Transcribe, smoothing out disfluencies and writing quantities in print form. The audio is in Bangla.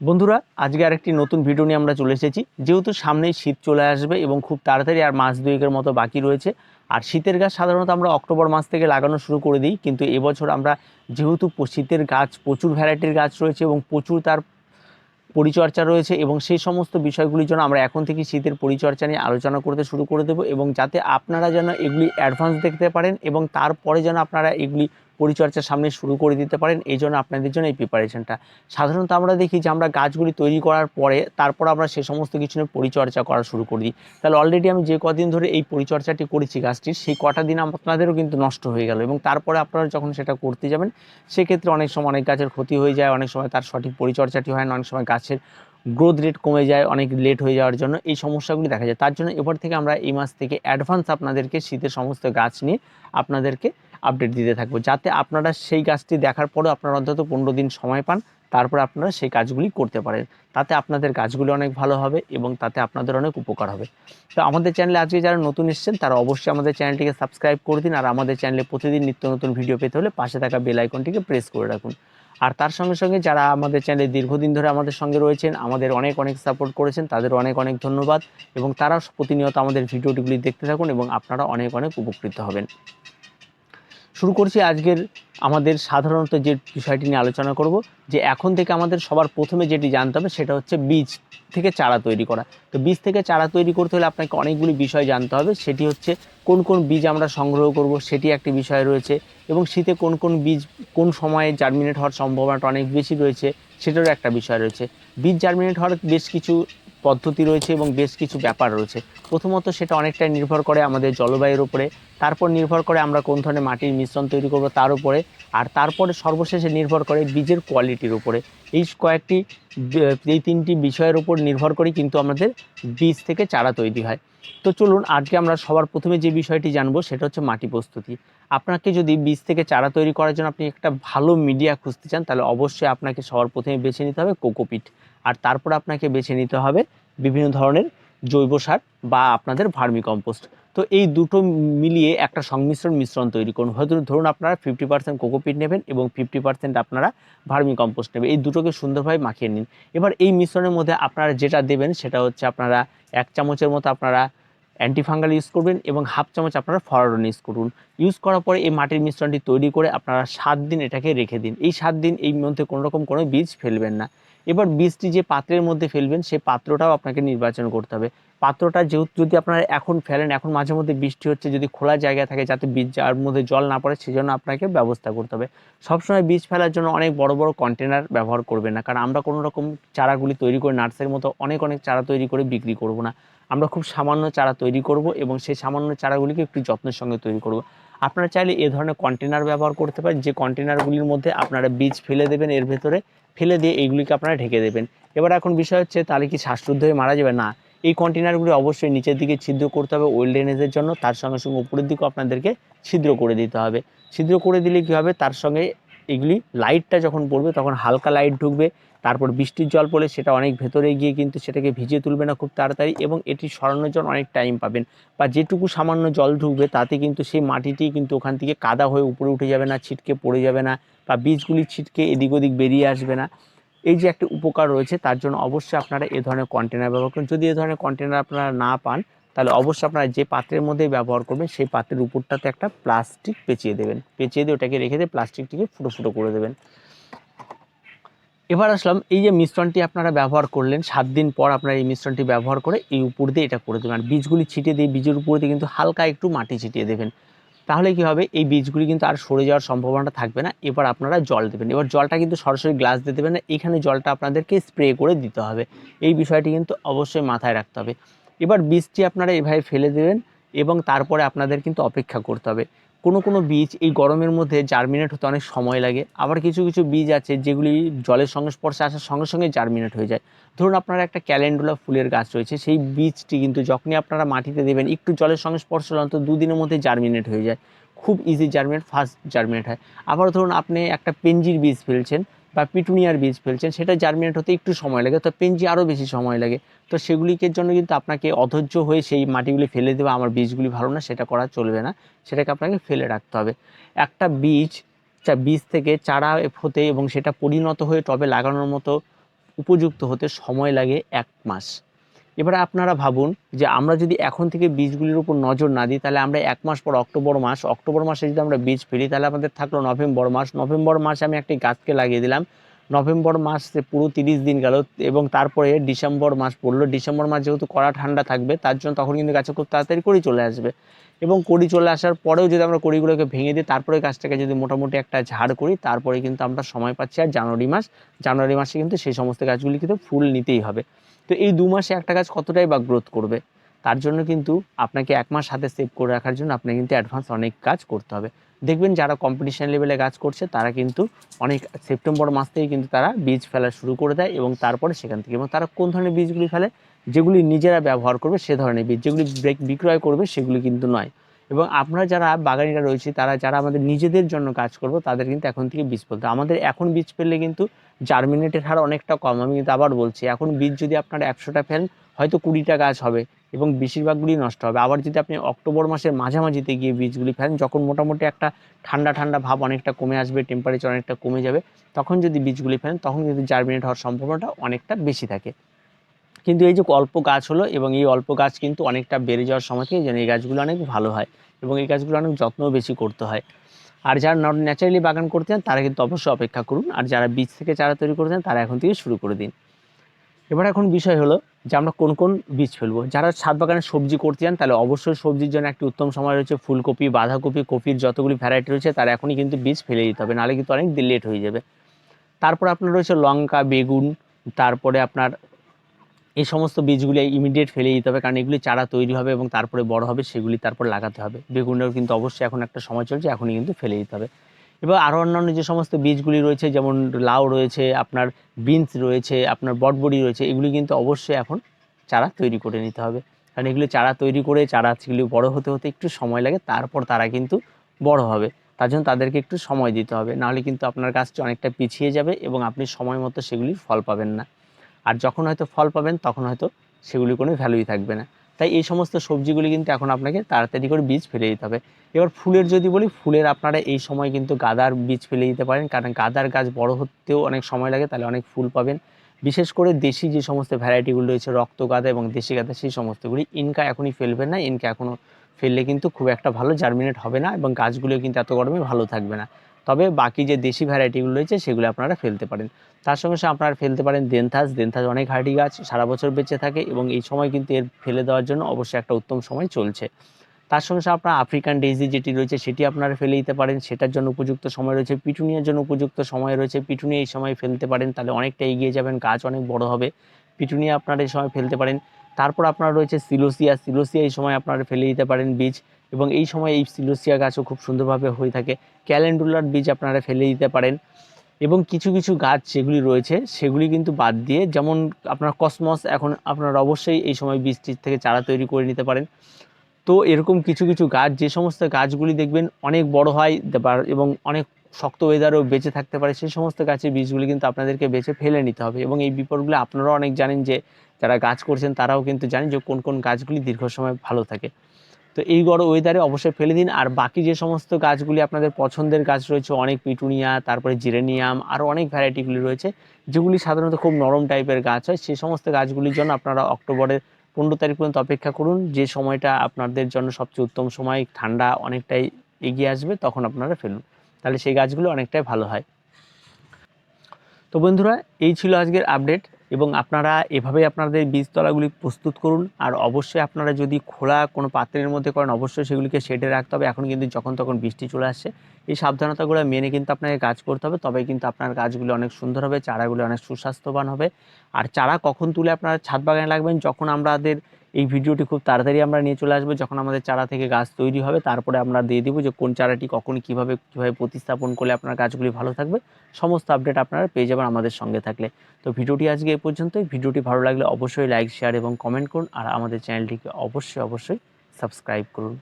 বন্ধুরা, আজকে আরেকটি নতুন ভিডিও নিয়ে আমরা চলে এসেছি। যেহেতু সামনেই শীত চলে আসবে এবং খুব তাড়াতাড়ি আর মাস দুয়েকের মতো বাকি রয়েছে। আর শীতের গাছ সাধারণত আমরা অক্টোবর মাস থেকে লাগানো শুরু করে দিই, কিন্তু এবছর আমরা যেহেতু শীতের গাছ প্রচুর ভ্যারাইটির গাছ রয়েছে এবং প্রচুর তার পরিচর্যা রয়েছে, এবং সেই সমস্ত বিষয়গুলির জন্য আমরা এখন থেকে শীতের পরিচর্যা নিয়ে আলোচনা করতে শুরু করে দেবো, এবং যাতে আপনারা যেন এগুলি অ্যাডভান্স দেখতে পারেন এবং তারপরে যেন আপনারা এগুলি পরিচর্যা সামনে শুরু করে দিতে পারেন। এই জন্য আপনাদের জন্য এই প্রিপারেশনটা। সাধারণত আমরা দেখি যে আমরা গাছগুলি তৈরি করার পরে তারপর আমরা সে সমস্ত কিছু নিয়ে পরিচর্যা করা শুরু করে দিই। তাহলে অলরেডি আমি যে কদিন ধরে এই পরিচর্যাটি করেছি গাছটির, সেই কটা দিন আপনাদেরও কিন্তু নষ্ট হয়ে গেল, এবং তারপরে আপনারা যখন সেটা করতে যাবেন সেক্ষেত্রে অনেক সময় অনেক গাছের ক্ষতি হয়ে যায়, অনেক সময় তার সঠিক পরিচর্যাটি হয় না, অনেক সময় গাছের গ্রোথ রেট কমে যায় অনেক লেট হয়ে যাওয়ার জন্য এই সমস্যাগুলি দেখা যায়। তার জন্য এবার থেকে আমরা এই মাস থেকে অ্যাডভান্স আপনাদেরকে শীতের সমস্ত গাছ নিয়ে আপনাদেরকে আপডেট দিতে থাকবো, যাতে আপনারা সেই গাছটি দেখার পরেও আপনারা অন্তত 15 দিন সময় পান, তারপরে আপনারা সেই কাজগুলি করতে পারেন। তাতে আপনাদের গাছগুলি অনেক ভালো হবে এবং তাতে আপনাদের অনেক উপকার হবে। তো আমাদের চ্যানেলে আজকে যারা নতুন এসেছেন তারা অবশ্যই আমাদের চ্যানেলটিকে সাবস্ক্রাইব করে দিন, আর আমাদের চ্যানেলে প্রতিদিন নিত্য নতুন ভিডিও পেতে হলে পাশে থাকা বেল আইকনটিকে প্রেস করে রাখুন। আর তার সঙ্গে সঙ্গে যারা আমাদের চ্যানেলে দীর্ঘদিন ধরে আমাদের সঙ্গে রয়েছেন, আমাদের অনেক অনেক সাপোর্ট করেছেন, তাদের অনেক অনেক ধন্যবাদ। এবং তারা প্রতিনিয়ত আমাদের ভিডিওগুলি দেখতে থাকুন এবং আপনারা অনেক অনেক উপকৃত হবেন। শুরু করছি আজকের আমাদের সাধারণত যে বিষয়টি নিয়ে আলোচনা করব, যে এখন থেকে আমাদের সবার প্রথমে যেটি জানতে হবে সেটা হচ্ছে বীজ থেকে চারা তৈরি করা। তো বীজ থেকে চারা তৈরি করতে হলে আপনাকে অনেকগুলি বিষয় জানতে হবে। সেটি হচ্ছে কোন কোন বীজ আমরা সংগ্রহ করব, সেটি একটি বিষয় রয়েছে, এবং শীতে কোন কোন বীজ কোন সময়ে জার্মিনেট হওয়ার সম্ভাবনাটা অনেক বেশি রয়েছে সেটারও একটা বিষয় রয়েছে। বীজ জার্মিনেট হওয়ার বেশ কিছু পদ্ধতি রয়েছে এবং বেশ কিছু ব্যাপার রয়েছে। প্রথমত সেটা অনেকটাই নির্ভর করে আমাদের জলবায়ুর উপরে, তারপর নির্ভর করে আমরা কোন ধরনের মাটির মিশ্রণ তৈরি করব তার উপরে, আর তারপরে সর্বশেষে নির্ভর করে বীজের কোয়ালিটির উপরে। এই তিনটি বিষয়ের উপর নির্ভর করে কিন্তু আমাদের বীজ থেকে চারা তৈরি হয়। তো চলুন আজকে আমরা সবার প্রথমে যে বিষয়টি জানবো সেটা হচ্ছে মাটি প্রস্তুতি। আপনাকে যদি বীজ থেকে চারা তৈরি করার জন্য আপনি একটা ভালো মিডিয়া খুঁজতে চান, তাহলে অবশ্যই আপনাকে সবার প্রথমে বেছে নিতে হবে কোকোপিট, আর তারপর আপনাকে বেছে নিতে হবে বিভিন্ন ধরনের জৈব সার বা আপনাদের ভার্মি কম্পোস্ট। তো এই দুটো মিলিয়ে একটা মিশ্রণ তৈরি করুন। হয়তো ধরুন আপনারা 50% কোকোপিট নেবেন এবং 50% আপনারা ভার্মি কম্পোস্ট নেবেন। এই দুটোকে সুন্দরভাবে মাখিয়ে নিন। এবার এই মিশ্রণের মধ্যে আপনারা যেটা দেবেন সেটা হচ্ছে আপনারা 1 চামচের মতো আপনারা অ্যান্টিফাঙ্গাল ইউজ করবেন এবং হাফ চামচ আপনারা ফরওয়ার্ডন ইউজ করুন। ইউজ করার পরে এই মাটির মিশ্রণটি তৈরি করে আপনারা 7 দিন এটাকে রেখে দিন। এই 7 দিন এই মধ্যে কোনোরকম কোনো বীজ ফেলবেন না। এবার বীজটি যে পাত্রের মধ্যে ফেলবেন সেই পাত্রটাও আপনাকে নির্বাচন করতে হবে। পাত্রটা যেহেতু যদি আপনারা এখন ফেলেন, এখন মাঝে মধ্যে বৃষ্টি হচ্ছে, যদি খোলা জায়গা থাকে যাতে বীজ যার মধ্যে জল না পড়ে সেজন্য আপনাকে ব্যবস্থা করতে হবে। সবসময় বীজ ফেলার জন্য অনেক বড় বড় কন্টেনার ব্যবহার করবেন না, কারণ আমরা কোনো রকম চারাগুলি তৈরি করে নার্সারির মতো অনেক অনেক চারা তৈরি করে বিক্রি করব না। আমরা খুব সামান্য চারা তৈরি করব এবং সেই সামান্য চারাগুলিকে একটু যত্নের সঙ্গে তৈরি করব। আপনারা চাইলে এ ধরনের কন্টেনার ব্যবহার করতে পারেন, যে কন্টেনারগুলির মধ্যে আপনারা বীজ ফেলে দেবেন, এর ভেতরে ফেলে দিয়ে এইগুলিকে আপনারা ঢেকে দেবেন। এবার এখন বিষয় হচ্ছে তাহলে কি শ্বাসরুদ্ধ হয়ে মারা যাবে? না, এই কন্টেনারগুলি অবশ্যই নিচের দিকে ছিদ্র করতে হবে ওয়েল ড্রেনেজের জন্য, তার সঙ্গে সঙ্গে উপরের দিকেও আপনাদেরকে ছিদ্র করে দিতে হবে। ছিদ্র করে দিলে কী হবে, তার সঙ্গে এগুলি লাইটটা যখন পড়বে তখন হালকা লাইট ঢুকবে, তারপর বৃষ্টির জল পড়লে সেটা অনেক ভেতরে গিয়ে কিন্তু সেটাকে ভিজিয়ে তুলবে না খুব তাড়াতাড়ি, এবং এটি সরানোর জন্য অনেক টাইম পাবেন। বা যেটুকু সামান্য জল ঢুকবে তাতে কিন্তু সেই মাটিটি কিন্তু ওখান থেকে কাদা হয়ে উপরে উঠে যাবে না, ছিটকে পড়ে যাবে না, বা বীজগুলি ছিটকে এদিক ওদিক বেরিয়ে আসবে না। এই যে একটা উপকার রয়েছে, তার জন্য অবশ্যই আপনারা এ ধরনের কন্টেনার ব্যবহার করুন। যদি এ ধরনের কন্টেনার আপনারা না পান, তাহলে অবশ্যই আপনারা যে পাত্রের মধ্যেই ব্যবহার করবেন সেই পাত্রের উপরটাতে একটা প্লাস্টিক পেঁচিয়ে দেবেন, পেঁচিয়ে দিয়ে ওটাকে রেখে দিয়ে প্লাস্টিকটিকে ফুটো ফুটো করে দেবেন। এবার আসলাম এই যে মিশ্রণটি আপনারা ব্যবহার করলেন, 7 দিন পর আপনারা এই মিশ্রণটি ব্যবহার করে এই উপর দিয়ে এটা করে দেবেন। আর বীজগুলি ছিটিয়ে দিয়ে বীজের উপর দিয়ে কিন্তু হালকা একটু মাটি ছিটিয়ে দেবেন। তাহলে কি হবে, এই বীজগুলি কিন্তু আর সরে যাওয়ার সম্ভাবনাটা থাকবে না। এবার আপনারা জল দেবেন। এবার জলটা কিন্তু সরাসরি গ্লাস দিয়ে দেবেন না, এখানে জলটা আপনাদেরকে স্প্রে করে দিতে হবে। এই বিষয়টি কিন্তু অবশ্যই মাথায় রাখতে হবে। এবার বীজটি আপনারা এভাবে ফেলে দেবেন এবং তারপরে আপনাদের কিন্তু অপেক্ষা করতে হবে। কোনো কোনো বীজ এই গরমের মধ্যে জার্মিনেট হতে অনেক সময় লাগে, আবার কিছু কিছু বীজ আছে যেগুলি জলের সংস্পর্শে আসার সঙ্গে সঙ্গে জার্মিনেট হয়ে যায়। ধরুন আপনার একটা ক্যালেন্ডুলা ফুলের গাছ রয়েছে, সেই বীজটি কিন্তু যখনই আপনারা মাটিতে দেবেন একটু জলের সংস্পর্শ হলে অন্তত 2 দিনের মধ্যে জার্মিনেট হয়ে যায়, খুব ইজি জার্মিনেট, ফাস্ট জার্মিনেট হয়। আবার ধরুন আপনি একটা পেনজির বীজ ফেলছেন বা পিটুনিয়ার বীজ ফেলছেন, সেটা জার্মিনেট হতে একটু সময় লাগে, তো পেনজি আরও বেশি সময় লাগে। তো সেগুলিকে জন্য কিন্তু আপনাকে অধৈর্য হয়ে সেই মাটিগুলি ফেলে দেওয়া, আমার বীজগুলি ভালো না, সেটা করা চলবে না, সেটাকে আপনাকে ফেলে রাখতে হবে। একটা বীজ থেকে চারা হতে এবং সেটা পরিণত হয়ে টবে লাগানোর মতো উপযুক্ত হতে সময় লাগে 1 মাস। এবারে আপনারা ভাবুন যে আমরা যদি এখন থেকে বীজগুলির উপর নজর না দিই, তাহলে আমরা 1 মাস পর অক্টোবর মাসে যদি আমরা বীজ ফেলি, তাহলে আমাদের থাকলো নভেম্বর মাসে আমি একটি গাছকে লাগিয়ে দিলাম। নভেম্বর মাসে পুরো 30 দিন গেল এবং তারপরে ডিসেম্বর মাস পড়লো। ডিসেম্বর মাস যেহেতু কড়া ঠান্ডা থাকবে, তার জন্য তখন কিন্তু গাছে খুব তাড়াতাড়ি কড়ি চলে আসবে এবং কড়ি চলে আসার পরেও যদি আমরা কড়িগুলোকে ভেঙে দিই, তারপরে গাছটাকে যদি মোটামুটি একটা ঝাড় করি, তারপরে কিন্তু আমরা সময় পাচ্ছি আর জানুয়ারি মাসে কিন্তু সেই সমস্ত গাছগুলি কিন্তু ফুল নিতেই হবে। তো এই 2 মাসে একটা গাছ কতটাই বা গ্রোথ করবে, তার জন্য কিন্তু আপনাকে 1 মাস হাতে সেভ করে রাখার জন্য আপনাকে কিন্তু অ্যাডভান্স অনেক কাজ করতে হবে। দেখবেন যারা কম্পিটিশন লেভেলে কাজ করছে তারা কিন্তু অনেক সেপ্টেম্বর মাস থেকে কিন্তু তারা বীজ ফেলা শুরু করে দেয় এবং তারপরে সেখান থেকে, এবং তারা কোন ধরনের বীজগুলি ফেলে, যেগুলি নিজেরা ব্যবহার করবে সে ধরনের বীজ, যেগুলি বিক্রয় করবে সেগুলি কিন্তু নয়। এবং আমরা যারা বাগানিরা রয়েছি, যারা আমাদের নিজেদের জন্য কাজ করবো, তাদের কিন্তু এখন থেকে বীজ ফেলতে, আমাদের এখন বীজ ফেললে কিন্তু জার্মিনেটের হার অনেকটা কম। আমি কিন্তু আবার বলছি, এখন বীজ যদি আপনারা 100টা ফেলেন, হয়তো 20টা গাছ হবে এবং বেশিরভাগগুলি নষ্ট হবে। আবার যদি আপনি অক্টোবর মাসের মাঝামাঝিতে গিয়ে বীজগুলি ফেলেন, যখন মোটামুটি একটা ঠান্ডা ভাব অনেকটা কমে আসবে, টেম্পারেচার অনেকটা কমে যাবে, তখন যদি বীজগুলি ফেলেন, তখন কিন্তু জার্মিনেট হওয়ার সম্ভাবনাটা অনেকটা বেশি থাকে। কিন্তু এই যে অল্প গাছ হলো এবং এই অল্প গাছ কিন্তু অনেকটা বেড়ে যাওয়ার সময় থেকে যেন এই গাছগুলো অনেক ভালো হয় এবং এই গাছগুলো অনেক যত্নও বেশি করতে হয়। আর যারা ন্যাচারালি বাগান করতে চান তারা কিন্তু অবশ্যই অপেক্ষা করুন, আর যারা বীজ থেকে চারা তৈরি করতে চান তারা এখন থেকে শুরু করে দিন। এখন বিষয় হলো যে আমরা কোন কোন বীজ ফেলবো। যারা ছাদ বাগানে সবজি করতে চান তাহলে অবশ্যই সবজির জন্য একটি উত্তম সময় রয়েছে ফুলকপি, বাঁধাকপি, কপির যতগুলি ভ্যারাইটি রয়েছে তার এখনই কিন্তু বীজ ফেলে দিতে হবে, নাহলে কিন্তু অনেক লেট হয়ে যাবে। তারপর আপনার রয়েছে লঙ্কা, বেগুন, তারপরে আপনার এই সমস্ত বীজগুলি ইমিডিয়েট ফেলে দিতে হবে, কারণ এগুলি চারা তৈরি হবে এবং তারপরে বড় হবে, সেগুলি তারপর লাগাতে হবে। বেগুনেরও কিন্তু অবশ্যই এখন একটা সময় চলছে, এখনই কিন্তু ফেলে দিতে হবে। এবার আরও অন্যান্য যে সমস্ত বীজগুলি রয়েছে, যেমন লাউ রয়েছে, আপনার বিনস রয়েছে, আপনার বটবড়ি রয়েছে, এগুলি কিন্তু অবশ্যই এখন চারা তৈরি করে নিতে হবে, কারণ এগুলি চারা তৈরি করে চারাগুলি বড় হতে হতে একটু সময় লাগে, তারপর তারা কিন্তু বড় হবে। তার জন্য তাদেরকে একটু সময় দিতে হবে, নাহলে কিন্তু আপনার গাছটি অনেকটা পিছিয়ে যাবে এবং আপনি সময় মতো সেগুলির ফল পাবেন না। আর যখন হয়তো ফল পাবেন তখন হয়তো সেগুলির কোনো ভ্যালুই থাকবে না। তাই এই সমস্ত সবজিগুলি কিন্তু এখন আপনাকে তাড়াতাড়ি করে বীজ ফেলে দিতে হবে। এবার ফুলের যদি বলি, ফুলের আপনারা এই সময় কিন্তু গাঁদার বীজ ফেলে দিতে পারেন, কারণ গাঁদার গাছ বড় হতেও অনেক সময় লাগে, তাহলে অনেক ফুল পাবেন। বিশেষ করে দেশি যে সমস্ত ভ্যারাইটিগুলো রয়েছে, রক্ত গাঁদা এবং দেশি গাঁদা, সেই সমস্তগুলি ইনকা এখনই ফেলবেন না। ইনকা এখনও ফেললে কিন্তু খুব একটা ভালো জার্মিনেট হবে না এবং গাছগুলো কিন্তু এত গরমে ভালো থাকবে না। তবে বাকি যে দেশি ভ্যারাইটিগুলো রয়েছে সেগুলো আপনারা ফেলতে পারেন। তার সঙ্গে সঙ্গে আপনারা ফেলতে পারেন দেনথাস অনেক হার্ডি গাছ, সারা বছর বেঁচে থাকে এবং এই সময় কিন্তু এর ফেলে দেওয়ার জন্য অবশ্যই একটা উত্তম সময় চলছে। তার সঙ্গে সঙ্গে আপনার আফ্রিকান ডেইজি যেটি রয়েছে সেটি আপনারা ফেলে দিতে পারেন, সেটার জন্য উপযুক্ত সময় রয়েছে। পিটুনিয়ার জন্য উপযুক্ত সময় রয়েছে, পিটুনিয়া এই সময় ফেলতে পারেন, তাহলে অনেকটা এগিয়ে যাবেন, গাছ অনেক বড় হবে। পিটুনিয়া আপনারা এই সময় ফেলতে পারেন। তারপর আপনার রয়েছে সিলোসিয়া এই সময় আপনারা ফেলে দিতে পারেন বীজ, এবং এই সময় এই সিলোসিয়া গাছও খুব সুন্দরভাবে হয়ে থাকে। ক্যালেন্ডুলার বীজ আপনারা ফেলে দিতে পারেন। এবং কিছু কিছু গাছ যেগুলি রয়েছে সেগুলি কিন্তু বাদ দিয়ে, যেমন আপনার কসমস, এখন আপনারা অবশ্যই এই সময় বীজটির থেকে চারা তৈরি করে নিতে পারেন। তো এরকম কিছু কিছু গাছ, যে সমস্ত গাছগুলি দেখবেন অনেক বড় হয় এবং অনেক শক্ত ওয়েদারেও বেঁচে থাকতে পারে, সেই সমস্ত গাছের বীজগুলি কিন্তু আপনাদেরকে বেছে ফেলে নিতে হবে। এবং এই বিপদগুলো আপনারাও অনেক জানেন, যে যারা গাছ করছেন তারাও কিন্তু জানেন যে কোন কোন গাছগুলি দীর্ঘ সময় ভালো থাকে। তো এই গরম ওয়েদারে অবশ্যই ফেলে দিন। আর বাকি যে সমস্ত গাছগুলি আপনাদের পছন্দের গাছ রয়েছে, অনেক পিটুনিয়া, তারপরে জিরেনিয়াম, আরও অনেক ভ্যারাইটিগুলি রয়েছে যেগুলি সাধারণত খুব নরম টাইপের গাছ হয়, সেই সমস্ত গাছগুলির জন্য আপনারা অক্টোবরের 15 তারিখ পর্যন্ত অপেক্ষা করুন, যে সময়টা আপনাদের জন্য সবচেয়ে উত্তম সময়। ঠান্ডা অনেকটাই এগিয়ে আসবে, তখন আপনারা ফেলুন, তাহলে সেই গাছগুলো অনেকটাই ভালো হয়। তো বন্ধুরা, এই ছিল আজকের আপডেট, এবং আপনারা এভাবেই আপনাদের বীজতলাগুলি প্রস্তুত করুন। আর অবশ্যই আপনারা যদি খোলা কোনো পাত্রের মধ্যে করেন, অবশ্যই সেগুলিকে শেডে রাখতে হবে। এখন কিন্তু যখন তখন বৃষ্টি চলে আসছে, এই সাবধানতাগুলো মেনে কিন্তু আপনাকে কাজ করতে হবে, তবেই কিন্তু আপনার গাছগুলি অনেক সুন্দর হবে, চারাগুলি অনেক সুস্বাস্থ্যবান হবে। আর চারা কখন তুলে আপনারা ছাদ বাগানে লাগবেন, যখন আমাদের এই ভিডিওটি খুব তাড়াতাড়ি আমরা নিয়ে চলে আসবো, যখন আমাদের চারা থেকে গাছ তৈরি হবে, তারপরে আমরা দিয়ে দেবো যে কোন চারাটি কখন কীভাবে প্রতিস্থাপন করলে আপনার গাছগুলি ভালো থাকবে। সমস্ত আপডেট আপনারা পেয়ে যাবেন আমাদের সঙ্গে থাকলে। তো ভিডিওটি আজকে এই পর্যন্তই। ভিডিওটি ভালো লাগলে অবশ্যই লাইক, শেয়ার এবং কমেন্ট করুন, আর আমাদের চ্যানেলটিকে অবশ্যই সাবস্ক্রাইব করুন।